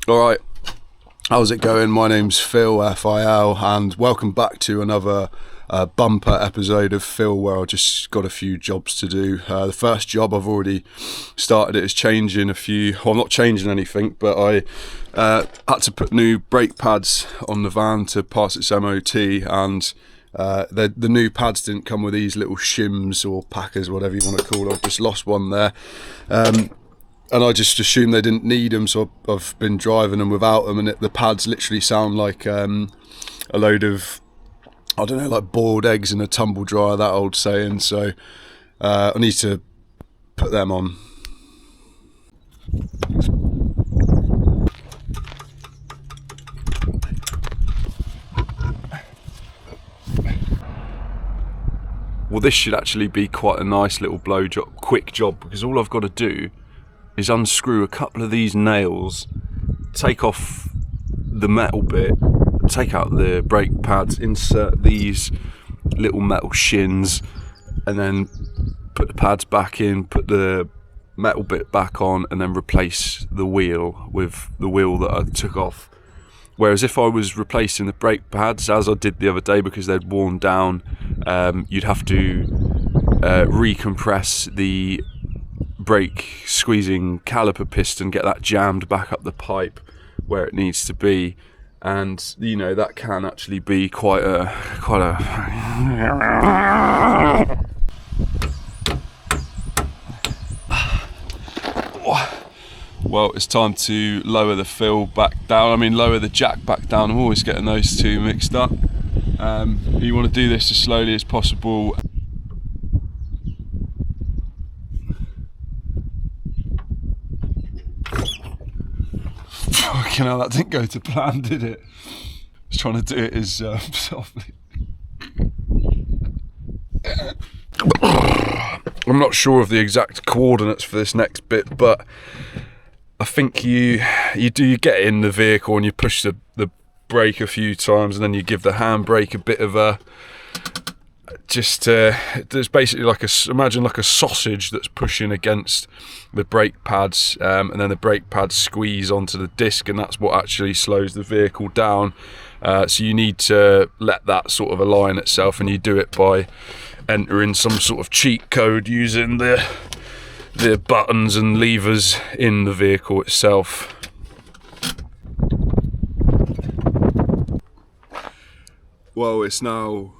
Alright, how's it going? My name's Phil, FIL, and welcome back to another bumper episode of Phil, where I just got a few jobs to do. The first job I've already started it is changing I'm not changing anything, but I had to put new brake pads on the van to pass its MOT, and the new pads didn't come with these little shims or packers, whatever you want to call them. I've just lost one there. And I just assumed they didn't need them, so I've been driving them without them, and the pads literally sound like a load of, I don't know, like boiled eggs in a tumble dryer, that old saying. So I need to put them on. Well, this should actually be quite a nice little quick job, because all I've got to do is unscrew a couple of these nails, take off the metal bit, take out the brake pads, insert these little metal shins, and then put the pads back in, put the metal bit back on, and then replace the wheel with the wheel that I took off. Whereas if I was replacing the brake pads, as I did the other day, because they'd worn down, you'd have to recompress the brake squeezing caliper piston, get that jammed back up the pipe where it needs to be, and you know that can actually be quite a well, it's time to lower the fill back down. I mean, lower the jack back down. I'm always getting those two mixed up. You want to do this as slowly as possible. Fucking hell, that didn't go to plan, did it? I was trying to do it as softly. I'm not sure of the exact coordinates for this next bit, but I think you get in the vehicle and you push the brake a few times, and then you give the handbrake a bit of a there's basically imagine like a sausage that's pushing against the brake pads, and then the brake pads squeeze onto the disc, and that's what actually slows the vehicle down. So you need to let that sort of align itself, and you do it by entering some sort of cheat code using the buttons and levers in the vehicle itself. Well, it's now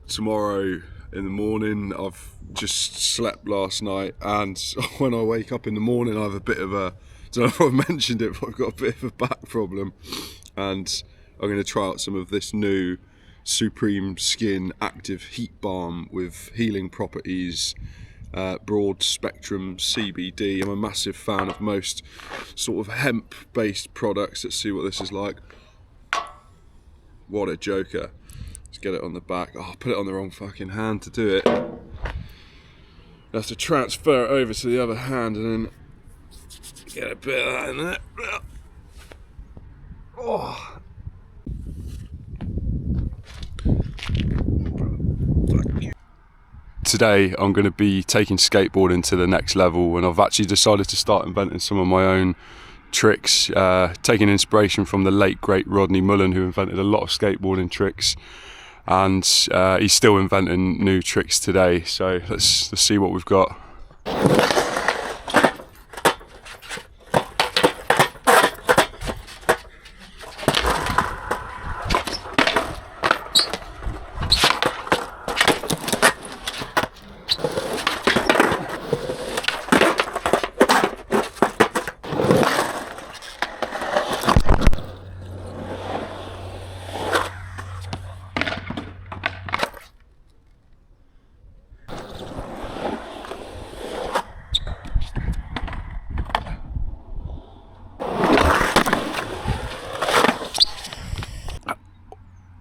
tomorrow in the morning. I've just slept last night, and when I wake up in the morning I have a bit of I don't know if I've mentioned it, but I've got a bit of a back problem, and I'm going to try out some of this new Supreme Skin Active Heat Balm with healing properties, broad spectrum CBD. I'm a massive fan of most sort of hemp based products. Let's see what this is like. What a joker. Let's get it on the back. Oh, I put it on the wrong fucking hand to do it. I have to transfer it over to the other hand and then get a bit of that in there. Oh. Today I'm going to be taking skateboarding to the next level, and I've actually decided to start inventing some of my own tricks, taking inspiration from the late great Rodney Mullen, who invented a lot of skateboarding tricks, and he's still inventing new tricks today. So let's see what we've got.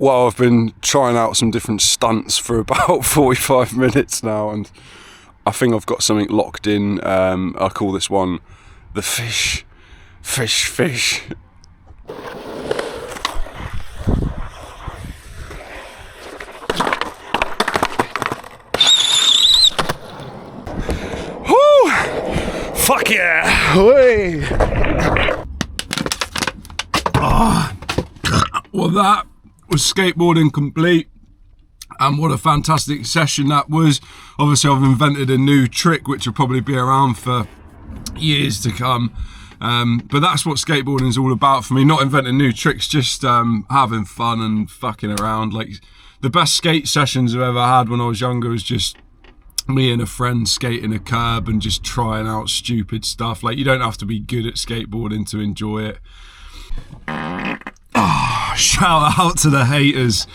Well, I've been trying out some different stunts for about 45 minutes now, and I think I've got something locked in. I call this one the fish. Woo! Fuck yeah! Hey! Well, that was skateboarding complete, and what a fantastic session that was. Obviously, I've invented a new trick which will probably be around for years to come, but that's what skateboarding is all about for me. Not inventing new tricks, just having fun and fucking around. Like, the best skate sessions I've ever had when I was younger was just me and a friend skating a curb and just trying out stupid stuff. Like, you don't have to be good at skateboarding to enjoy it. Shout out to the haters.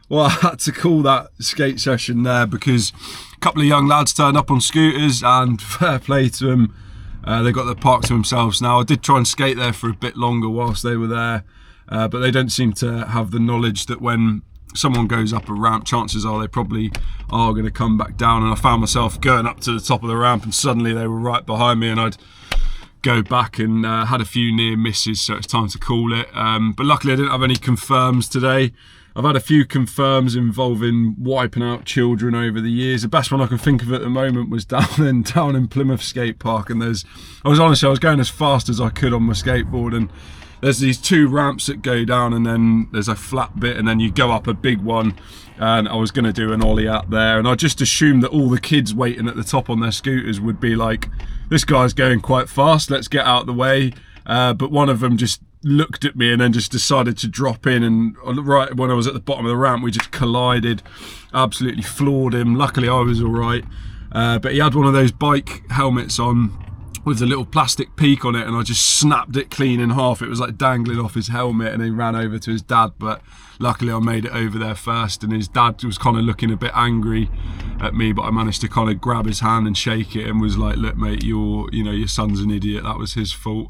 Well, I had to call that skate session there because a couple of young lads turned up on scooters, and fair play to them. They got their park to themselves now. I did try and skate there for a bit longer whilst they were there, but they don't seem to have the knowledge that when someone goes up a ramp, chances are they probably are going to come back down. And I found myself going up to the top of the ramp, and suddenly they were right behind me, and I'd go back and had a few near misses, so it's time to call it. But luckily I didn't have any confirms today. I've had a few confirms involving wiping out children over the years. The best one I can think of at the moment was down in Plymouth Skate Park, and I was going as fast as I could on my skateboard, and there's these two ramps that go down, and then there's a flat bit, and then you go up a big one, and I was going to do an ollie out there, and I just assumed that all the kids waiting at the top on their scooters would be like, this guy's going quite fast, let's get out of the way. But one of them just looked at me and then just decided to drop in, and right when I was at the bottom of the ramp we just collided, absolutely floored him. Luckily I was all right, but he had one of those bike helmets on with the little plastic peak on it, and I just snapped it clean in half. It was like dangling off his helmet, and he ran over to his dad, but luckily I made it over there first, and his dad was kind of looking a bit angry at me, but I managed to kind of grab his hand and shake it and was like, look mate, your son's an idiot, that was his fault.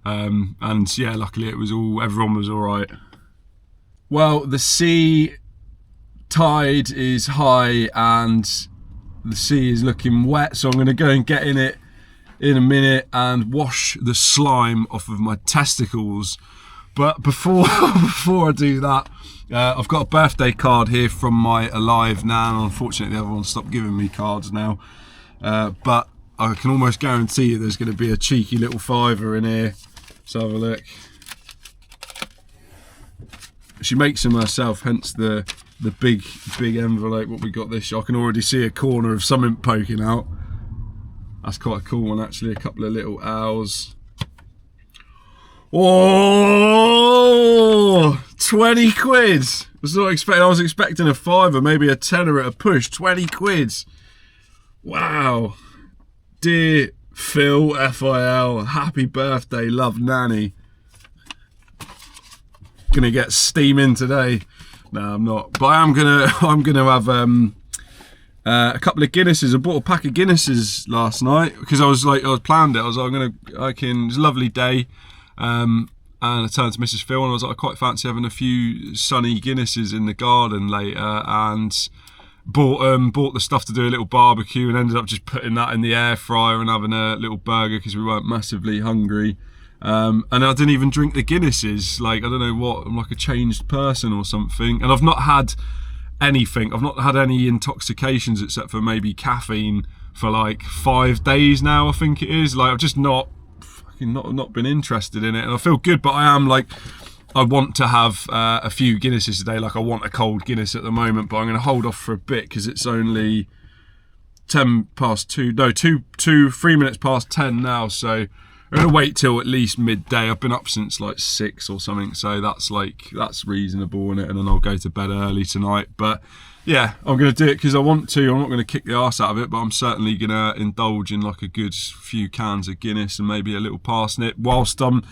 And yeah, luckily everyone was all right. Well, the sea tide is high and the sea is looking wet, so I'm going to go and get in it in a minute and wash the slime off of my testicles. But before I do that, I've got a birthday card here from my alive nan. Unfortunately everyone stopped giving me cards now, but I can almost guarantee you there's going to be a cheeky little fiver in here. Let's have a look. She makes them herself, hence the big envelope. What we got this, I can already see a corner of something poking out. That's quite a cool one actually, a couple of little owls. Oh, 20 quid. I was expecting a fiver, maybe a tenner at a push. 20 quid. Wow. Dear Phil, FIL, happy birthday, love Nanny. Gonna get steaming today. No, I'm not, but I'm gonna have a couple of Guinnesses. I bought a pack of Guinnesses last night because I planned it. I was like, it's a lovely day. And I turned to Mrs. Phil and I was like, I quite fancy having a few sunny Guinnesses in the garden later, and bought the stuff to do a little barbecue, and ended up just putting that in the air fryer and having a little burger because we weren't massively hungry. And I didn't even drink the Guinnesses. Like, I don't know what, I'm like a changed person or something. And I've not had anything. I've not had any intoxications except for maybe caffeine for like 5 days now, I think it is. Like, I've just not been interested in it, and I feel good, but I am like, I want to have a few Guinnesses today. Like, I want a cold Guinness at the moment, but I'm going to hold off for a bit because it's only 3 minutes past 10 now, so I'm going to wait till at least midday. I've been up since like 6 or something, so that's reasonable, innit? And then I'll go to bed early tonight. But yeah, I'm going to do it because I want to. I'm not going to kick the arse out of it, but I'm certainly going to indulge in like a good few cans of Guinness and maybe a little parsnip whilst I'm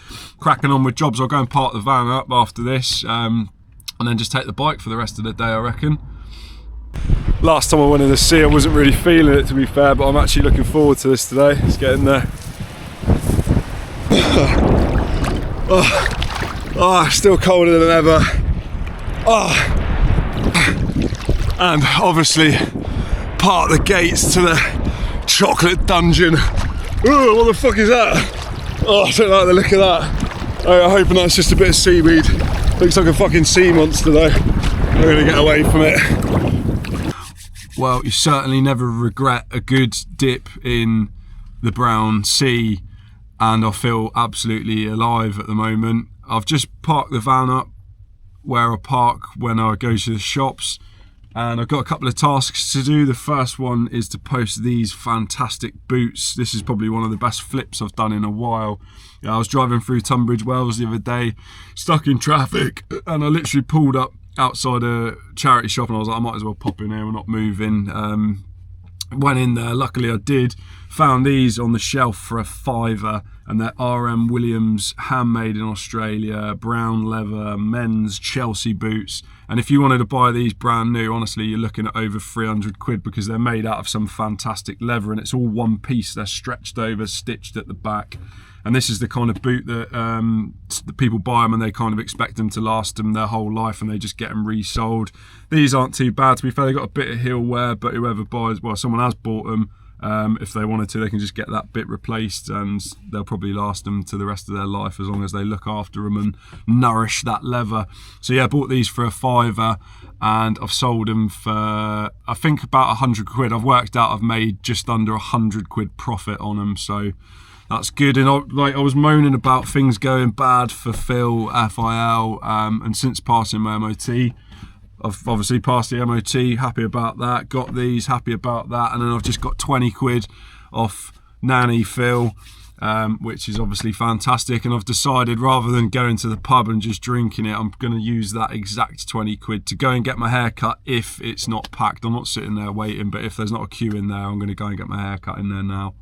cracking on with jobs. I'll go and park the van up after this, and then just take the bike for the rest of the day, I reckon. Last time I went in the sea, I wasn't really feeling it, to be fair, but I'm actually looking forward to this today. Let's get in there. Still colder than ever. And obviously part the gates to the chocolate dungeon. Ooh, what the fuck is that? Oh, I don't like the look of that. I'm hoping that's just a bit of seaweed. Looks like a fucking sea monster though. I'm gonna get away from it. Well, you certainly never regret a good dip in the brown sea, and I feel absolutely alive at the moment. I've just parked the van up where I park when I go to the shops, and I've got a couple of tasks to do. The first one is to post these fantastic boots. This is probably one of the best flips I've done in a while. I was driving through Tunbridge Wells the other day, stuck in traffic, and I literally pulled up outside a charity shop and I was like, I might as well pop in here, we're not moving. Went in there, luckily I did, found these on the shelf for a £5, and they're RM Williams, handmade in Australia, brown leather, men's Chelsea boots. And if you wanted to buy these brand new, honestly, you're looking at over 300 quid, because they're made out of some fantastic leather, and it's all one piece. They're stretched over, stitched at the back. And this is the kind of boot that the people buy them and they kind of expect them to last them their whole life, and they just get them resold. These aren't too bad, to be fair. They've got a bit of heel wear, but whoever buys, well, someone has bought them. If they wanted to, they can just get that bit replaced, and they'll probably last them to the rest of their life as long as they look after them and nourish that leather. So yeah, I bought these for a £5, and I've sold them for, I think, about 100 quid. I've worked out I've made just under 100 quid profit on them, so that's good. And I was moaning about things going bad for FIL, and since passing my MOT, I've obviously passed the MOT, happy about that. Got these, happy about that. And then I've just got 20 quid off Nanny Phil, which is obviously fantastic. And I've decided, rather than going to the pub and just drinking it, I'm going to use that exact 20 quid to go and get my hair cut if it's not packed. I'm not sitting there waiting, but if there's not a queue in there, I'm going to go and get my hair cut in there now.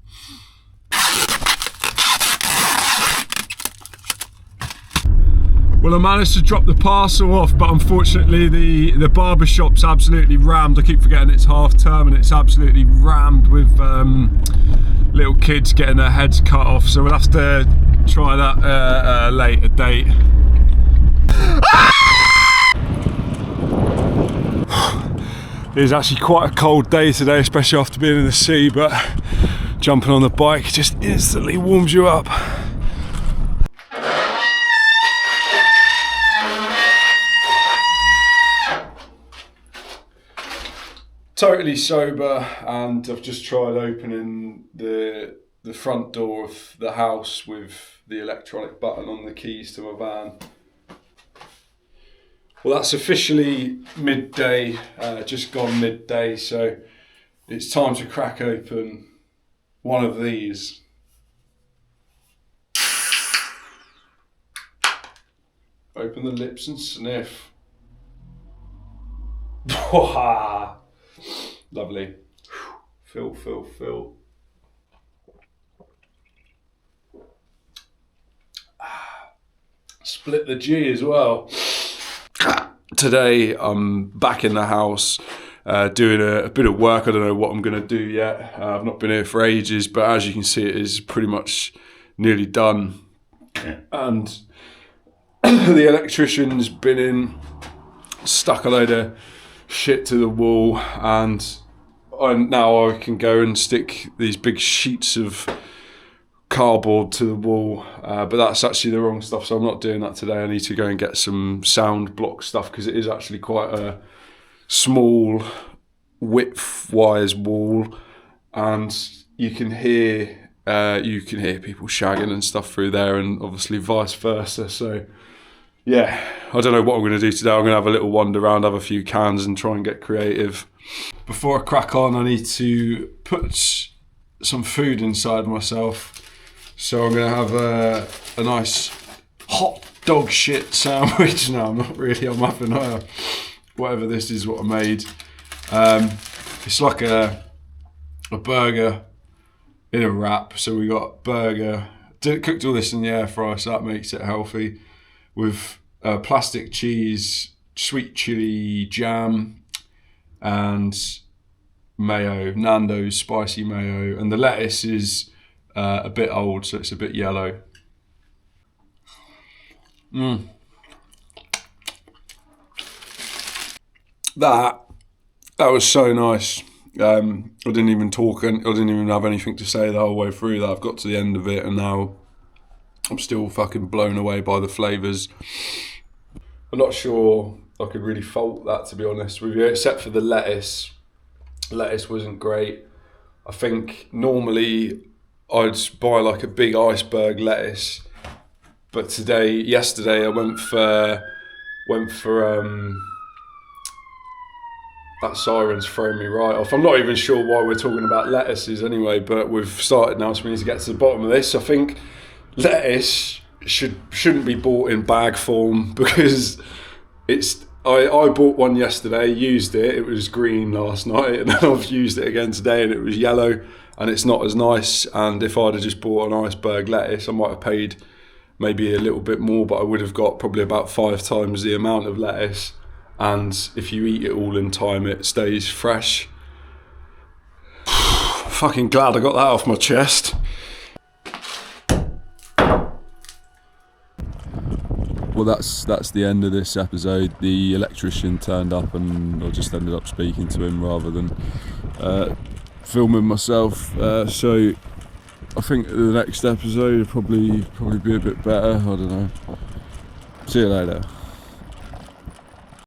Well, I managed to drop the parcel off, but unfortunately the barber shop's absolutely rammed. I keep forgetting it's half term, and it's absolutely rammed with little kids getting their heads cut off. So we'll have to try that at a later date. It is actually quite a cold day today, especially after being in the sea, but jumping on the bike just instantly warms you up. Totally sober, and I've just tried opening the front door of the house with the electronic button on the keys to my van. Well, that's officially midday, just gone midday, so it's time to crack open one of these. Open the lips and sniff. Lovely. Fill. Split the G as well. Today I'm back in the house doing a bit of work. I don't know what I'm going to do yet. I've not been here for ages, but as you can see, it is pretty much nearly done. And the electrician's been in, stuck a load of shit to the wall, and now I can go and stick these big sheets of cardboard to the wall, but that's actually the wrong stuff, so I'm not doing that today. I need to go and get some sound block stuff, because it is actually quite a small width-wise wall, and you can hear people shagging and stuff through there, and obviously vice versa. So yeah, I don't know what I'm going to do today. I'm going to have a little wander around, have a few cans, and try and get creative. Before I crack on, I need to put some food inside myself. So I'm going to have a nice hot dog shit sandwich. No, I'm not really. I'm having whatever this is what I made. It's like a burger in a wrap. So we got burger. Cooked all this in the air fryer, so that makes it healthy. With plastic cheese, sweet chili jam, and mayo, Nando's spicy mayo, and the lettuce is a bit old, so it's a bit yellow. That was so nice. I didn't even talk, and I didn't even have anything to say the whole way through that. I've got to the end of it, and now I'm still fucking blown away by the flavours. I'm not sure I could really fault that, to be honest with you, except for the lettuce. Lettuce wasn't great. I think normally I'd buy like a big iceberg lettuce, But yesterday I went for that siren's throwing me right off. I'm not even sure why we're talking about lettuces anyway, but we've started now, so we need to get to the bottom of this. I think lettuce shouldn't be bought in bag form, because I bought one yesterday, used it, it was green last night, and then I've used it again today and it was yellow, and it's not as nice. And if I'd have just bought an iceberg lettuce, I might have paid maybe a little bit more, but I would have got probably about 5 times the amount of lettuce. And if you eat it all in time, it stays fresh. Fucking glad I got that off my chest. Well, that's the end of this episode. The electrician turned up and I just ended up speaking to him rather than filming myself. So I think the next episode will probably be a bit better. I don't know. See you later.